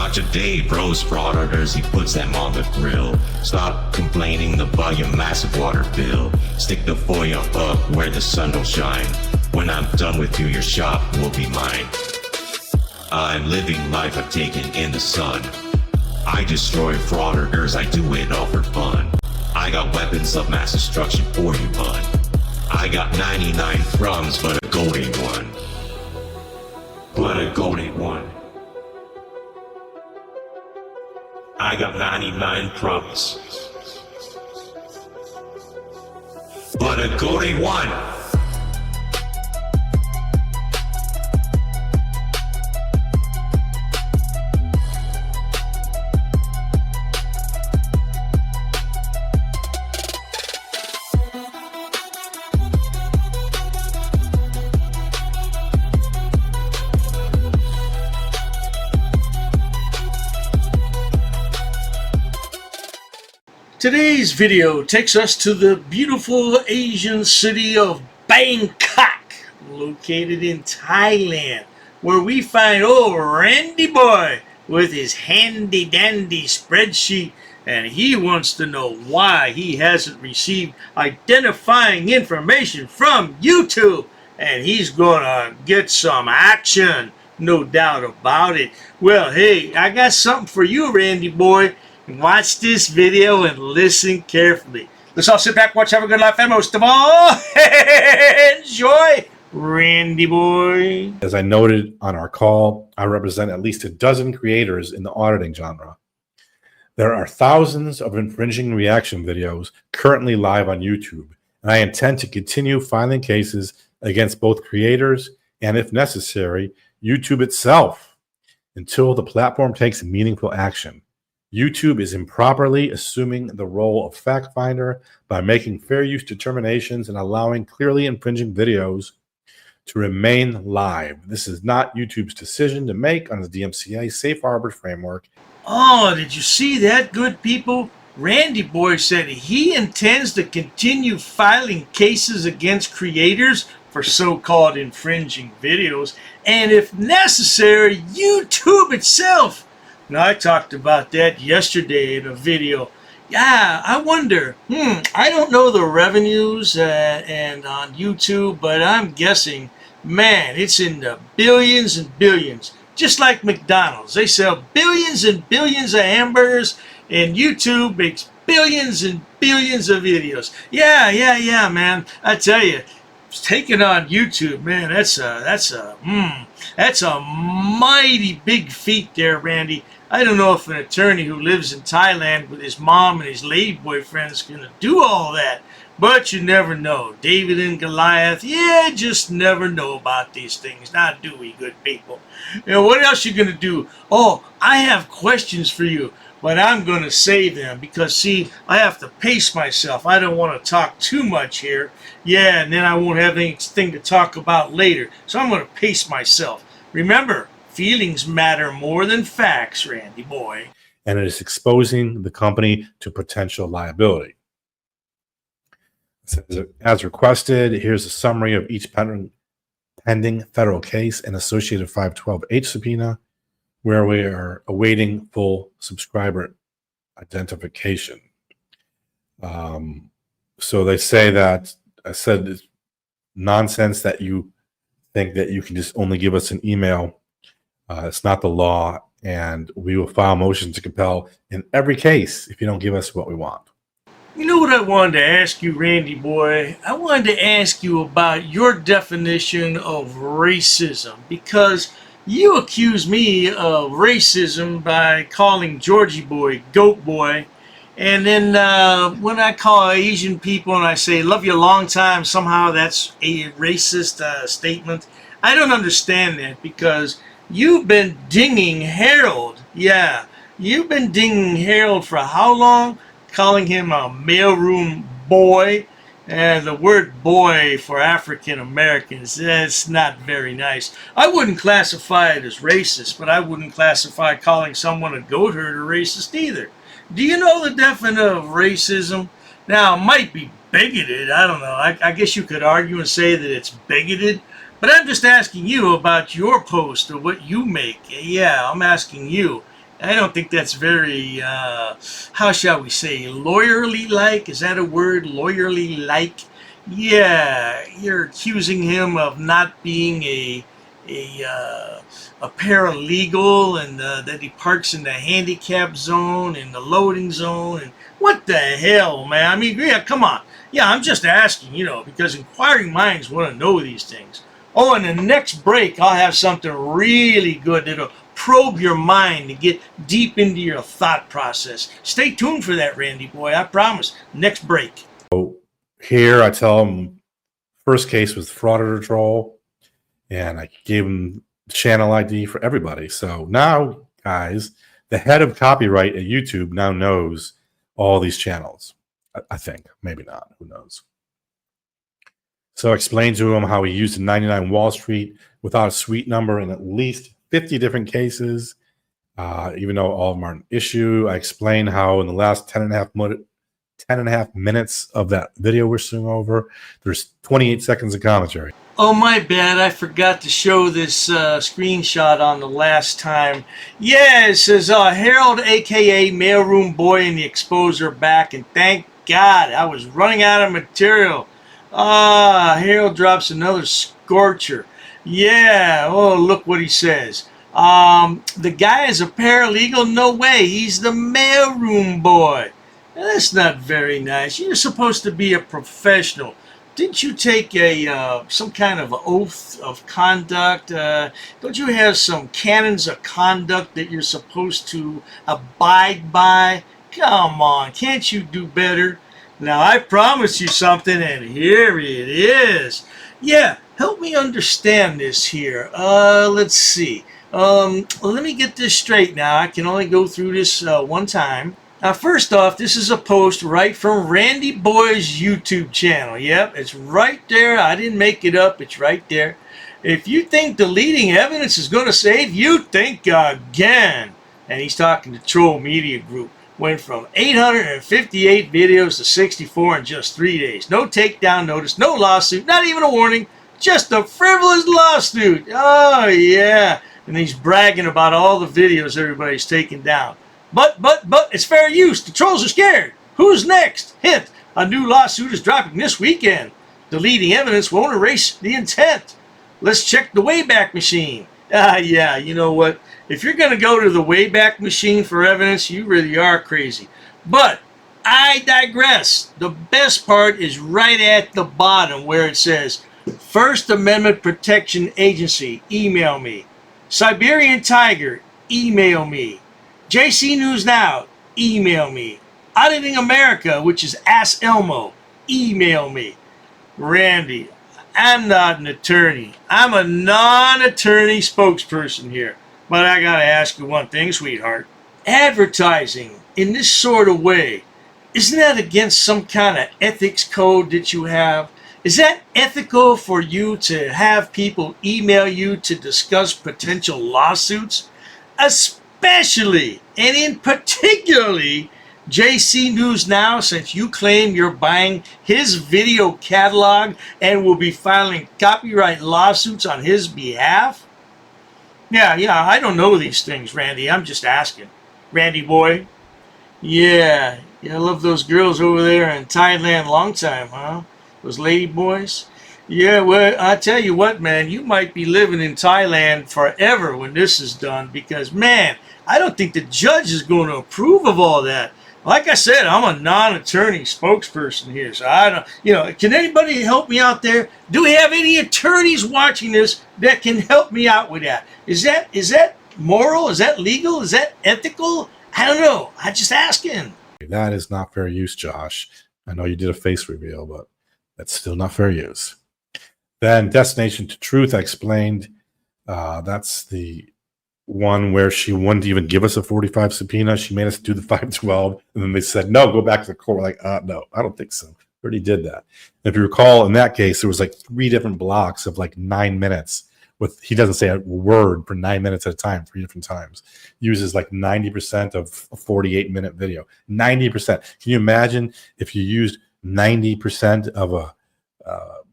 Not today, bros, frauditors, he puts them on the grill. Stop complaining about your massive water bill. Stick the foil up where the sun don't shine. When I'm done with you, your shop will be mine. I'm living life I've taken in the sun. I destroy frauditors, I do it all for fun. I got weapons of mass destruction for you, bud. I got 99 crumbs, but a gold ain't one. But a gold ain't one. I got 99 crumbs, but a gold ain't one. Today's video takes us to the beautiful Asian city of Bangkok, located in Thailand, where we find old RandyBoy with his handy dandy spreadsheet, and he wants to know why he hasn't received identifying information from YouTube, and he's gonna get some action, no doubt about it. Well, hey, I got something for you, RandyBoy. Watch this video and listen carefully. Let's all sit back, watch, have a good life, and most of all, enjoy, RandyBoy. As I noted on our call, I represent at least a dozen creators in the auditing genre. There are thousands of infringing reaction videos currently live on YouTube, and I intend to continue filing cases against both creators and, if necessary, YouTube itself until the platform takes meaningful action. YouTube is improperly assuming the role of fact finder by making fair use determinations and allowing clearly infringing videos to remain live. This is not YouTube's decision to make on the DMCA safe harbor framework. Oh, did you see that, good people? RandyBoy said he intends to continue filing cases against creators for so-called infringing videos, and if necessary, YouTube itself. Now, I talked about that yesterday in a video. Yeah, I wonder, I don't know the revenues and on YouTube, but I'm guessing, man, it's in the billions and billions. Just like McDonald's. They sell billions and billions of hamburgers, and YouTube makes billions and billions of videos. Yeah, man. I tell you, taking on YouTube, man, that's a mighty big feat there, Randy. I don't know if an attorney who lives in Thailand with his mom and his ladyboy friends is going to do all that, but you never know. David and Goliath, just never know about these things. Now, do we, good people? You know, what else you going to do? Oh, I have questions for you, but I'm going to save them because, see, I have to pace myself. I don't want to talk too much here. Yeah, and then I won't have anything to talk about later, so I'm going to pace myself. Remember, feelings matter more than facts, RandyBoy. And it is exposing the company to potential liability. As requested, here's a summary of each pending federal case and associated 512H subpoena, where we are awaiting full subscriber identification. So they say that, I said it's nonsense that you think that you can just only give us an email. It's not the law, and we will file motions to compel in every case if you don't give us what we want. You know what I wanted to ask you, RandyBoy? I wanted to ask you about your definition of racism, because you accuse me of racism by calling Georgie Boy Goat Boy, and then when I call Asian people and I say love you a long time, somehow that's a racist statement. I don't understand that, because you've been dinging Harold. Yeah, you've been dinging Harold for how long? Calling him a mailroom boy. And the word boy for African Americans, that's not very nice. I wouldn't classify it as racist, but I wouldn't classify calling someone a goat herder racist either. Do you know the definition of racism? Now, it might be bigoted. I don't know. I guess you could argue and say that it's bigoted. But I'm just asking you about your post or what you make. Yeah, I'm asking you. I don't think that's very, how shall we say, lawyerly-like? Is that a word, lawyerly-like? Yeah, you're accusing him of not being a paralegal, and that he parks in the handicap zone and the loading zone. And what the hell, man? I mean, yeah, come on. Yeah, I'm just asking, because inquiring minds want to know these things. Oh, in the next break, I'll have something really good that'll probe your mind and get deep into your thought process. Stay tuned for that, Randy boy. I promise. Next break. Here, I tell him first case was Frauditor troll, and I gave him channel ID for everybody. So now, guys, the head of copyright at YouTube now knows all these channels. I think. Maybe not. Who knows? So I explained to him how he used a 99 Wall Street without a suite number in at least 50 different cases, even though all of them are an issue. I explained how in the last 10 and a half minutes of that video we're suing over, there's 28 seconds of commentary. Oh, my bad. I forgot to show this screenshot on the last time. Yeah, it says Harold, a.k.a. Mailroom Boy, and the Exposer back, and thank God I was running out of material. Harold drops another scorcher. Yeah, oh, look what he says. The guy is a paralegal? No way. He's the mailroom boy. Now, that's not very nice. You're supposed to be a professional. Didn't you take some kind of oath of conduct? Don't you have some canons of conduct that you're supposed to abide by? Come on, can't you do better? Now, I promised you something, and here it is. Yeah, help me understand this here. Let's see. Let me get this straight now. I can only go through this one time. Now, first off, this is a post right from Randy Boy's YouTube channel. Yep, it's right there. I didn't make it up. It's right there. If you think deleting evidence is going to save you, think again. And he's talking to Troll Media Group. Went from 858 videos to 64 in just 3 days. No takedown notice, no lawsuit, not even a warning, just a frivolous lawsuit. Oh, yeah. And he's bragging about all the videos everybody's taken down. But, it's fair use. The trolls are scared. Who's next? Hint, a new lawsuit is dropping this weekend. Deleting evidence won't erase the intent. Let's check the Wayback Machine. Yeah, you know what? If you're going to go to the Wayback Machine for evidence, you really are crazy. But I digress. The best part is right at the bottom where it says, First Amendment Protection Agency, email me. Siberian Tiger, email me. JC News Now, email me. Auditing America, which is Ask Elmo, email me. Randy, I'm not an attorney. I'm a non-attorney spokesperson here. But I gotta ask you one thing, sweetheart. Advertising in this sort of way, isn't that against some kind of ethics code that you have? Is that ethical for you to have people email you to discuss potential lawsuits? Especially, and in particularly, JC News Now, since you claim you're buying his video catalog and will be filing copyright lawsuits on his behalf? Yeah, I don't know these things, Randy. I'm just asking. Randy boy? Yeah, I love those girls over there in Thailand long time, huh? Those lady boys? Yeah, well, I tell you what, man, you might be living in Thailand forever when this is done because, man, I don't think the judge is going to approve of all that. Like I said, I'm a non-attorney spokesperson here, so I don't, can anybody help me out there? Do we have any attorneys watching this that can help me out with that? Is that moral? Is that legal? Is that ethical? I don't know. I'm just asking. That is not fair use, Josh. I know you did a face reveal, but that's still not fair use. Then Destination to Truth, I explained. That's the one where she wouldn't even give us a 45 subpoena. She made us do the 512, and then they said, no, go back to the court. We're like, no, I don't think so. We already did that. And if you recall, in that case, there was like 3 different blocks of like 9 minutes. He doesn't say a word for 9 minutes at a time, 3 different times. Uses like 90% of a 48-minute video. 90%. Can you imagine if you used 90% of a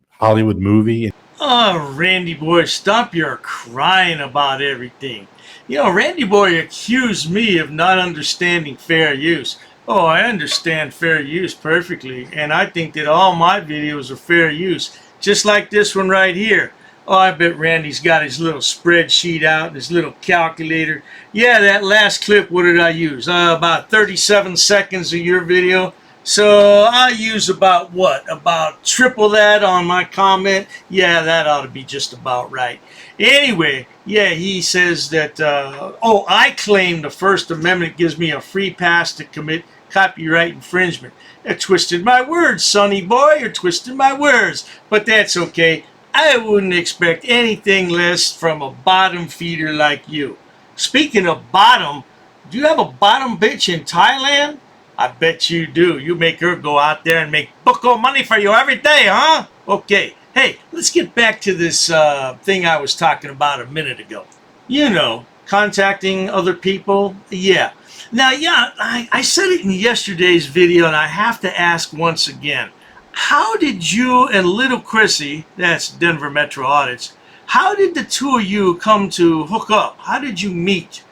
Hollywood movie? Oh, Randy Boy, stop your crying about everything. You know, Randy Boy accused me of not understanding fair use. Oh, I understand fair use perfectly, and I think that all my videos are fair use, just like this one right here. Oh, I bet Randy's got his little spreadsheet out, his little calculator. Yeah, that last clip, what did I use? About 37 seconds of your video. So I use about what? About triple that on my comment. Yeah, that ought to be just about right. Anyway, yeah, he says that, oh, I claim the First Amendment gives me a free pass to commit copyright infringement. You twisted my words, sonny boy. You're twisting my words. But that's okay. I wouldn't expect anything less from a bottom feeder like you. Speaking of bottom, do you have a bottom bitch in Thailand? I bet you do. You make her go out there and make bucko money for you every day, huh? Okay. Hey, let's get back to this thing I was talking about a minute ago. You know, contacting other people. Yeah. Now, yeah, I said it in yesterday's video, and I have to ask once again. How did you and Little Chrissy, that's Denver Metro Audits, how did the two of you come to hook up? How did you meet?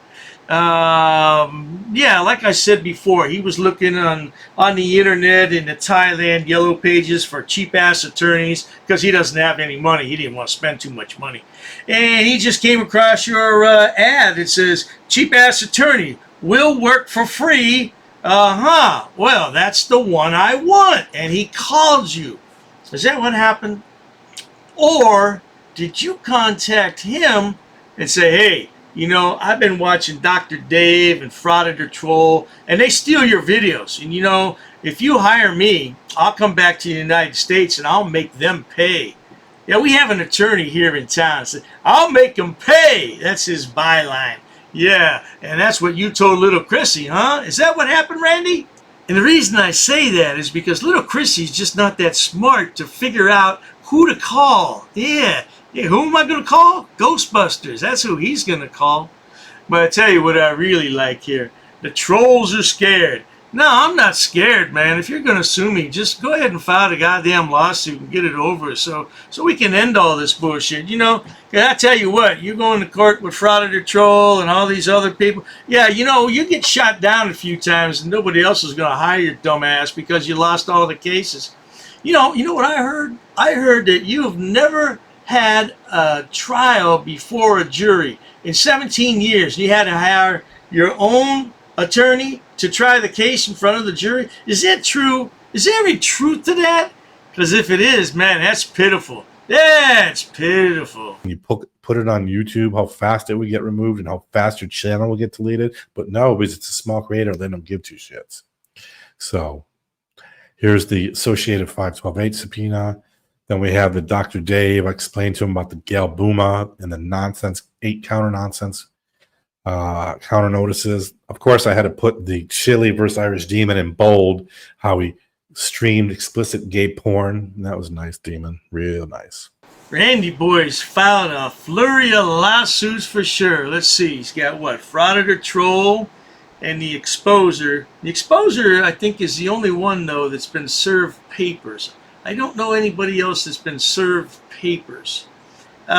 Yeah, like I said before, he was looking on the internet in the Thailand yellow pages for cheap ass attorneys because he doesn't have any money. He didn't want to spend too much money. And he just came across your ad that says, cheap ass attorney, will work for free. Well, that's the one I want. And he called you. Is that what happened? Or did you contact him and say, hey, you know, I've been watching Dr. Dave and Frauditor Troll, and they steal your videos. And, you know, if you hire me, I'll come back to the United States and I'll make them pay. Yeah, we have an attorney here in town. So I'll make them pay. That's his byline. Yeah, and that's what you told Little Chrissy, huh? Is that what happened, Randy? And the reason I say that is because Little Chrissy's just not that smart to figure out who to call. Yeah, who am I going to call? Ghostbusters. That's who he's going to call. But I tell you what I really like here. The trolls are scared. No, I'm not scared, man. If you're going to sue me, just go ahead and file the goddamn lawsuit and get it over so we can end all this bullshit. You know, I tell you what, you're going to court with Frauditor Troll and all these other people. Yeah, you know, you get shot down a few times and nobody else is going to hire your dumb ass because you lost all the cases. You know what I heard? I heard that you have never had a trial before a jury. In 17 years, you had to hire your own attorney to try the case in front of the jury. Is that true? Is there any truth to that? Because if it is, man, that's pitiful. That's pitiful. You put it on YouTube, how fast it would get removed and how fast your channel will get deleted. But no, because it's a small creator, they don't give two shits. So here's the Associated 512.8 subpoena. Then we have the Dr. Dave. I explained to him about the Gail Booma and the nonsense, 8 counter nonsense counter notices. Of course, I had to put the Chili versus Irish Demon in bold, how he streamed explicit gay porn. And that was nice, Demon. Real nice. Randy Boy's filed a flurry of lawsuits for sure. Let's see. He's got what? Frauditor Troll and the Exposer. The Exposer, I think, is the only one, though, that's been served papers. I don't know anybody else that's been served papers. He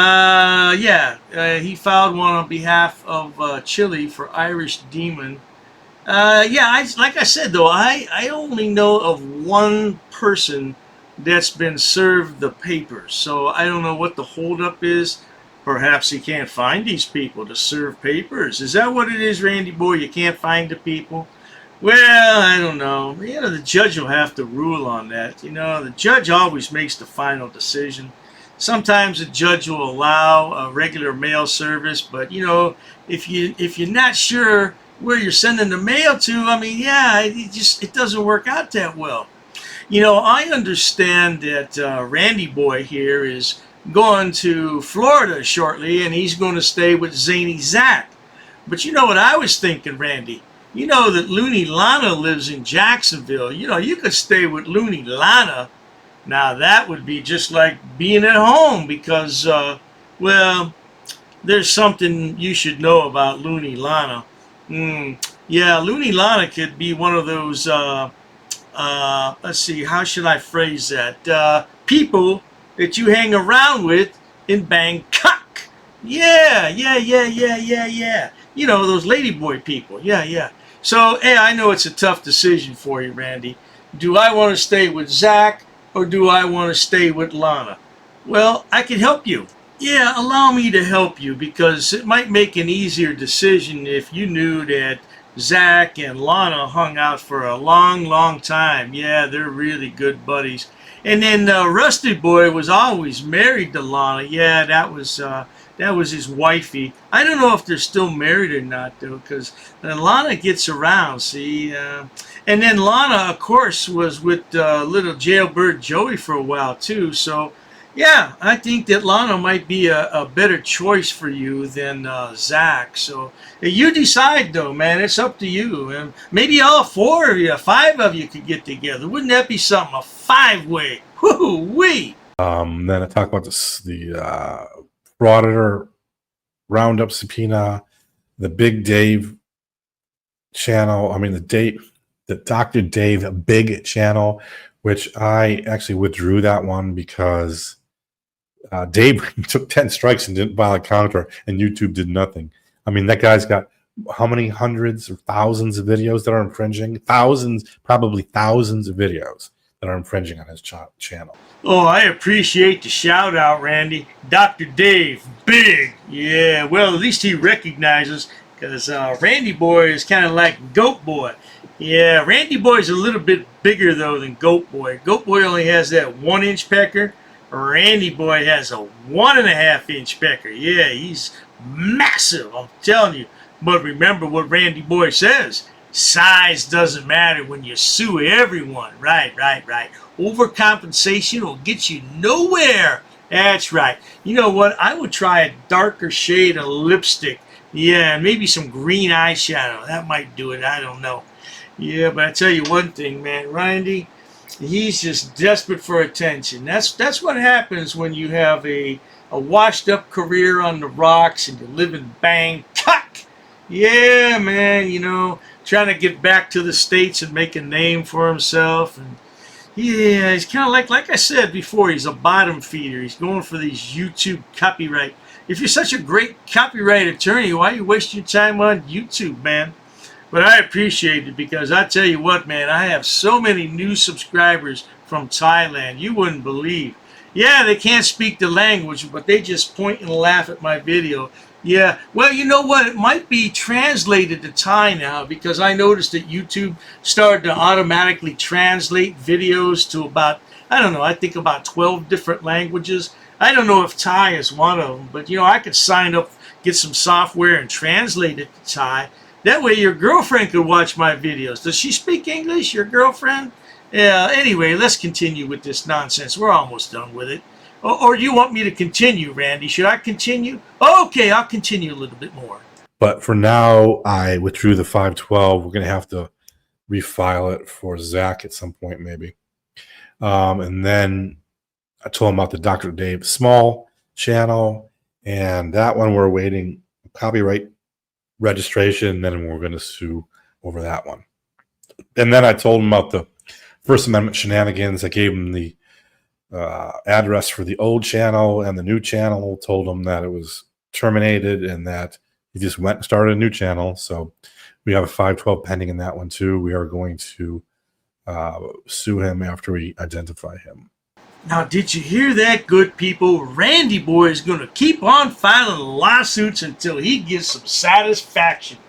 filed one on behalf of Chili for Irish Demon. Like I said, though, I only know of one person that's been served the papers. So I don't know what the holdup is. Perhaps he can't find these people to serve papers. Is that what it is, Randy Boy? You can't find the people? Well, I don't know. You know, the judge will have to rule on that. You know, the judge always makes the final decision. Sometimes the judge will allow a regular mail service, but you know, if you're not sure where you're sending the mail to, I mean, yeah, it doesn't work out that well. You know, I understand that Randy Boy here is going to Florida shortly, and he's going to stay with Zany Zach. But you know what I was thinking, Randy? You know that Looney Lana lives in Jacksonville. You know, you could stay with Looney Lana. Now, that would be just like being at home because, well, there's something you should know about Looney Lana. Yeah, Looney Lana could be one of those, let's see, how should I phrase that? People that you hang around with in Bangkok. Yeah. You know, those ladyboy people. Yeah. So, hey, I know it's a tough decision for you, Randy. Do I want to stay with Zach or do I want to stay with Lana? Well, I can help you. Yeah, allow me to help you because it might make an easier decision if you knew that Zach and Lana hung out for a long time. Yeah, they're really good buddies. And then Rusty Boy was always married to Lana. Yeah, that was his wifey. I don't know if they're still married or not though, because Lana gets around. See, and then Lana, of course, was with little jailbird Joey for a while too. So. Yeah, I think that Lana might be a better choice for you than Zach. So you decide, though, man. It's up to you. And maybe all four of you, five of you could get together. Wouldn't that be something? A five-way. Woo-wee. Then I talk about the Frauditor Roundup subpoena, the Big Dave channel. I mean, the Dr. Dave Big channel, which I actually withdrew that one because Dave took 10 strikes and didn't file a counter, and YouTube did nothing. I mean, that guy's got how many hundreds or thousands of videos that are infringing? Probably thousands of videos that are infringing on his channel. Oh, I appreciate the shout out, Randy. Dr. Dave, big. Yeah, well, at least he recognizes because Randy Boy is kind of like Goat Boy. Yeah, Randy Boy's a little bit bigger, though, than Goat Boy. Goat Boy only has that 1-inch pecker. Randy Boy has a 1.5-inch pecker. Yeah, he's massive, I'm telling you. But remember what Randy Boy says. Size doesn't matter when you sue everyone. Right. Overcompensation will get you nowhere. That's right. You know what? I would try a darker shade of lipstick. Yeah, maybe some green eyeshadow. That might do it. I don't know. Yeah, but I tell you one thing, man. Randy, he's just desperate for attention. That's what happens when you have a washed-up career on the rocks and you live in Bangkok. Yeah, man, you know, trying to get back to the States and make a name for himself. And yeah, he's kind of like I said before, he's a bottom feeder. He's going for these YouTube copyright. If you're such a great copyright attorney, why are you wasting your time on YouTube, man? But I appreciate it because I tell you what, man, I have so many new subscribers from Thailand. You wouldn't believe. Yeah, they can't speak the language, but they just point and laugh at my video. Yeah, well, you know what? It might be translated to Thai now because I noticed that YouTube started to automatically translate videos to about, I don't know, I think about 12 different languages. I don't know if Thai is one of them, but, you know, I could sign up, get some software and translate it to Thai. That way your girlfriend could watch my videos. Does she speak English, your girlfriend? Yeah, anyway, let's continue with this nonsense. We're almost done with it. Or do you want me to continue, Randy? Should I continue? Okay, I'll continue a little bit more. But for now, I withdrew the 512. We're going to have to refile it for Zach at some point, maybe. And then I told him about the Dr. Dave Small channel. And that one we're awaiting copyright registration. Then we're going to sue over that one. And then I told him about the First Amendment shenanigans. I gave him the address for the old channel and the new channel, told him that it was terminated and that he just went and started a new channel. So we have a 512 pending in that one too. We are going to sue him after we identify him. Now, did you hear that, good people? Randy Boy is going to keep on filing lawsuits until he gets some satisfaction.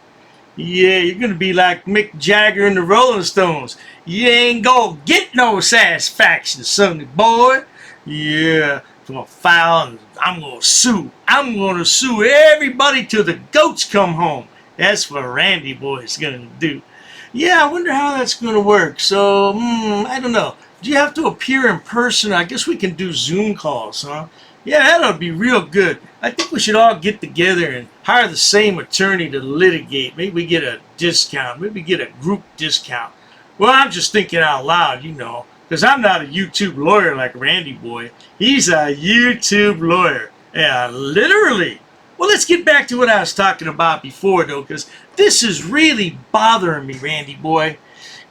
Yeah, you're going to be like Mick Jagger and the Rolling Stones. You ain't going to get no satisfaction, sonny boy. Yeah, I'm going to file and I'm going to sue. I'm going to sue everybody till the goats come home. That's what Randy Boy is going to do. Yeah, I wonder how that's going to work. So, I don't know. Do you have to appear in person? I guess we can do Zoom calls, huh? Yeah, that'll be real good. I think we should all get together and hire the same attorney to litigate. Maybe we get a discount. Maybe get a group discount. Well, I'm just thinking out loud, you know, because I'm not a YouTube lawyer like Randy Boy. He's a YouTube lawyer. Yeah, literally. Well, let's get back to what I was talking about before, though, because this is really bothering me, Randy Boy.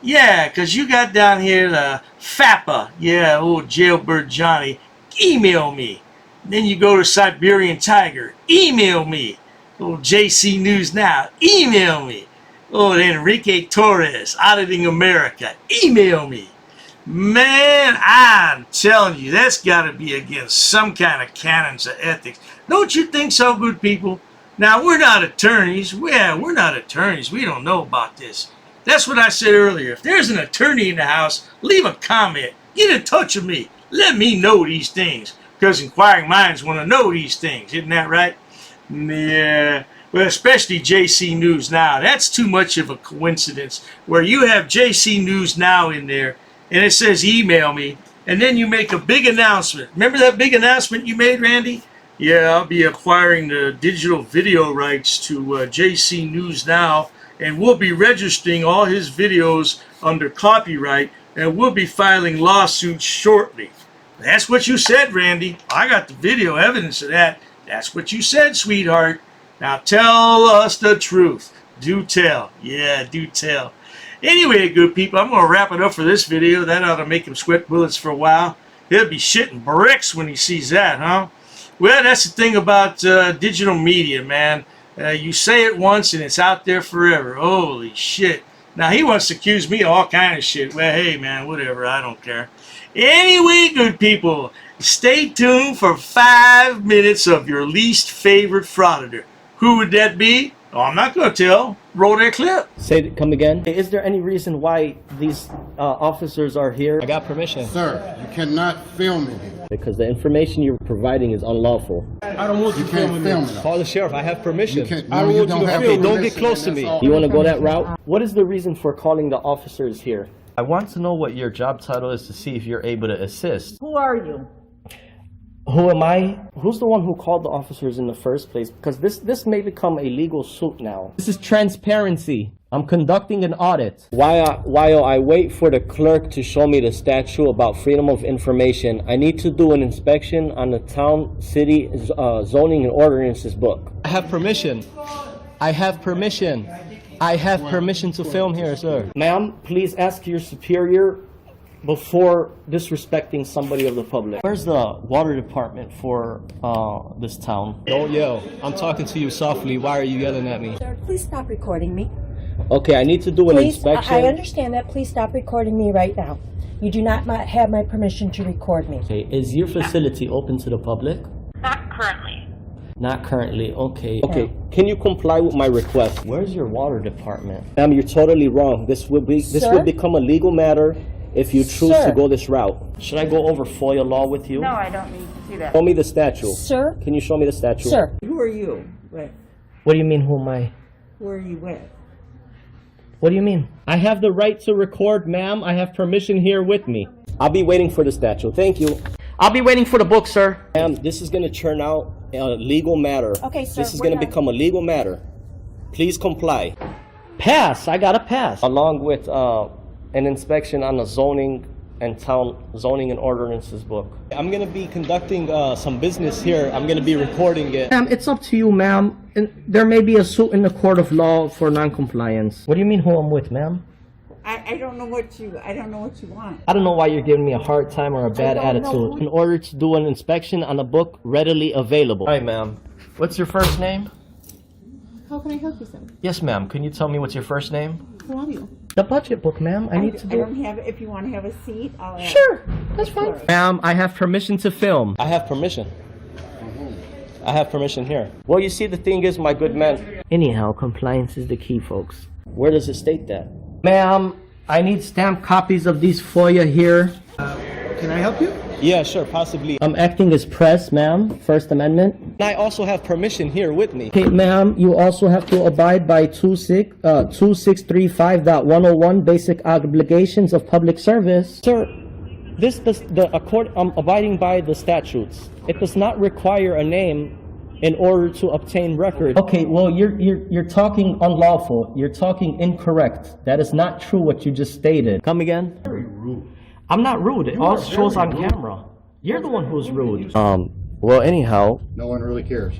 Yeah, because you got down here the FAPA. Yeah, old jailbird Johnny. Email me. Then you go to Siberian Tiger, email me. Oh, JC News Now, email me. Oh, Enrique Torres, Auditing America, email me. Man, I'm telling you, that's got to be against some kind of canons of ethics. Don't you think so, good people? Now, we're not attorneys. Yeah, we're not attorneys. We don't know about this. That's what I said earlier. If there's an attorney in the house, leave a comment. Get in touch with me. Let me know these things. Because inquiring minds want to know these things. Isn't that right? Yeah. Well, especially JC News Now. That's too much of a coincidence where you have JC News Now in there and it says email me, and then you make a big announcement. Remember that big announcement you made, Randy? Yeah, I'll be acquiring the digital video rights to JC News Now, and we'll be registering all his videos under copyright, and we'll be filing lawsuits shortly. That's what you said, Randy. I got the video evidence of that. That's what you said, sweetheart. Now tell us the truth. Do tell. Yeah, do tell. Anyway, good people, I'm going to wrap it up for this video. That ought to make him sweat bullets for a while. He'll be shitting bricks when he sees that, huh? Well, that's the thing about digital media, man. You say it once and it's out there forever. Holy shit. Now, he wants to accuse me of all kind of shit. Well, hey, man, whatever. I don't care. Anyway, good people, stay tuned for 5 minutes of your least favorite frauditor. Who would that be? Oh, I'm not going to tell. Roll that clip. Come again. Is there any reason why these officers are here? I got permission. Sir, you cannot film in here. Because the information you're providing is unlawful. I don't want You you can't filming film me. it. Call the sheriff. I have permission. You can't- I no, don't you want don't you to have film. Don't permission, get close to and me. that's all. You want to go that route? What is the reason for calling the officers here? I want to know what your job title is to see if you're able to assist. Who are you? Who am I? Who's the one who called the officers in the first place? Because this may become a legal suit now. This is transparency. I'm conducting an audit. While I wait for the clerk to show me the statute about freedom of information, I need to do an inspection on the town, city, zoning and ordinances book. I have permission. I have permission. I have permission to film here, sir. Ma'am, please ask your superior before disrespecting somebody of the public. Where's the water department for this town? Don't yell. I'm talking to you softly. Why are you yelling at me? Sir, please stop recording me. Okay, I need to do an Please, inspection. I understand that. Please stop recording me right now. You do not have my permission to record me. Okay, is your facility open to the public? Not currently. Not currently, okay. Okay, can you comply with my request? Where's your water department? Ma'am, you're totally wrong. This will become a legal matter if you choose to go this route. Should I go over FOIA law with you? No, I don't need to do that. Show me the statute. Sir? Can you show me the statute? Sir. Who are you? Wait, What do you mean, who am I? who are you with? What do you mean? I have the right to record, ma'am. I have permission here with me. I'll be waiting for the statute. Thank you. I'll be waiting for the book, sir. Ma'am, this is going to turn out a legal matter. Okay, sir, This is we're going to done. become a legal matter. Please comply. Pass. I got to pass. Along with an inspection on the zoning and ordinances book. I'm going to be conducting some business here. I'm going to be recording it. Ma'am, it's up to you, ma'am. And there may be a suit in the court of law for non-compliance. What do you mean who I'm with, ma'am? I don't know what you want. I don't know why you're giving me a hard time or a bad don't know attitude. who- In order to do an inspection on a book readily available. Hi, ma'am. What's your first name? How can I help you, sir? Yes, ma'am. Can you tell me what's your first name? Who are you? The budget book, ma'am. I need to I do don't have, if you want to have a seat, I'll ask. Sure, that's fine. Ma'am, I have permission to film. I have permission. I have permission here. Well, you see, the thing is, my good man. Anyhow, compliance is the key, folks. Where does it state that? Ma'am, I need stamped copies of these FOIA here. Can I help you? Yeah, sure, possibly. I'm acting as press, ma'am. First Amendment. I also have permission here with me. Okay, ma'am, you also have to abide by 2635.101 basic obligations of public service. Sir, I'm abiding by the statutes. It does not require a name in order to obtain record. Okay, well, you're talking unlawful. You're talking incorrect. That is not true what you just stated. Come again? Very rude. I'm not rude. It all shows on camera. You're the one who's rude. Well, anyhow. No one really cares.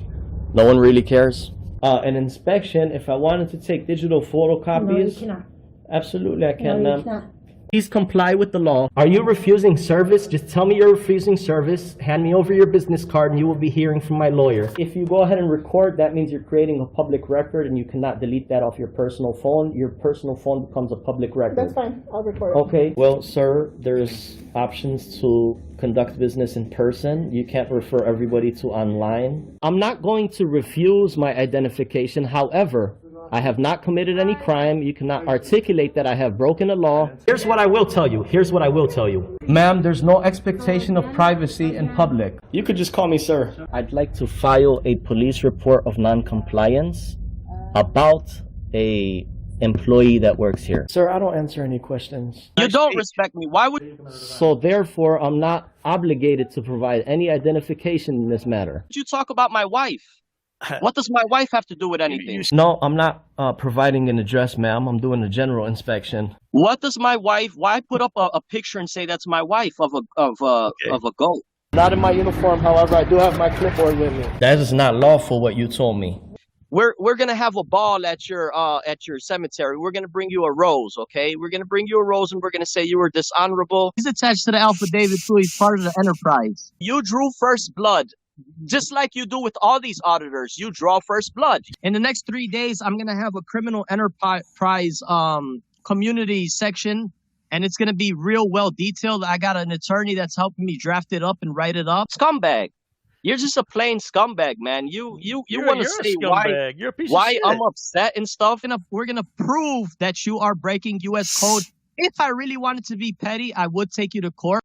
No one really cares? An inspection, if I wanted to take digital photocopies. No, you cannot. Absolutely, I can, No, ma'am. you cannot. Please comply with the law. Are you refusing service? Just tell me you're refusing service. Hand me over your business card and you will be hearing from my lawyer. If you go ahead and record, that means you're creating a public record and you cannot delete that off your personal phone. Your personal phone becomes a public record. That's fine. I'll record it. Okay. Well, sir, there's options to conduct business in person. You can't refer everybody to online. I'm not going to refuse my identification. However, I have not committed any crime. You cannot articulate that I have broken the law. Here's what I will tell you. Here's what I will tell you. Ma'am, there's no expectation of privacy in public. You could just call me sir. I'd like to file a police report of non-compliance about a employee that works here. Sir, I don't answer any questions. You don't respect me. Why would So therefore, I'm not obligated to provide any identification in this matter. you talk about my wife? What does my wife have to do with anything? No, I'm not providing an address, ma'am. I'm doing a general inspection. What does my wife? Why put up a picture and say that's my wife of a goat? Not in my uniform, however, I do have my clipboard with me. That is not lawful, what you told me. We're gonna have a ball at your cemetery. We're gonna bring you a rose, okay? We're gonna bring you a rose and we're gonna say you were dishonorable. He's attached to the affidavit too. He's part of the enterprise. You drew first blood. Just like you do with all these auditors, you draw first blood. In the next 3 days, I'm gonna have a criminal enterprise community section, and it's gonna be real well detailed. I got an attorney that's helping me draft it up and write it up. Scumbag, you're just a plain scumbag, man. You want to say why I'm upset and stuff, and we're gonna prove that you are breaking U.S. code. If I really wanted to be petty, I would take you to court.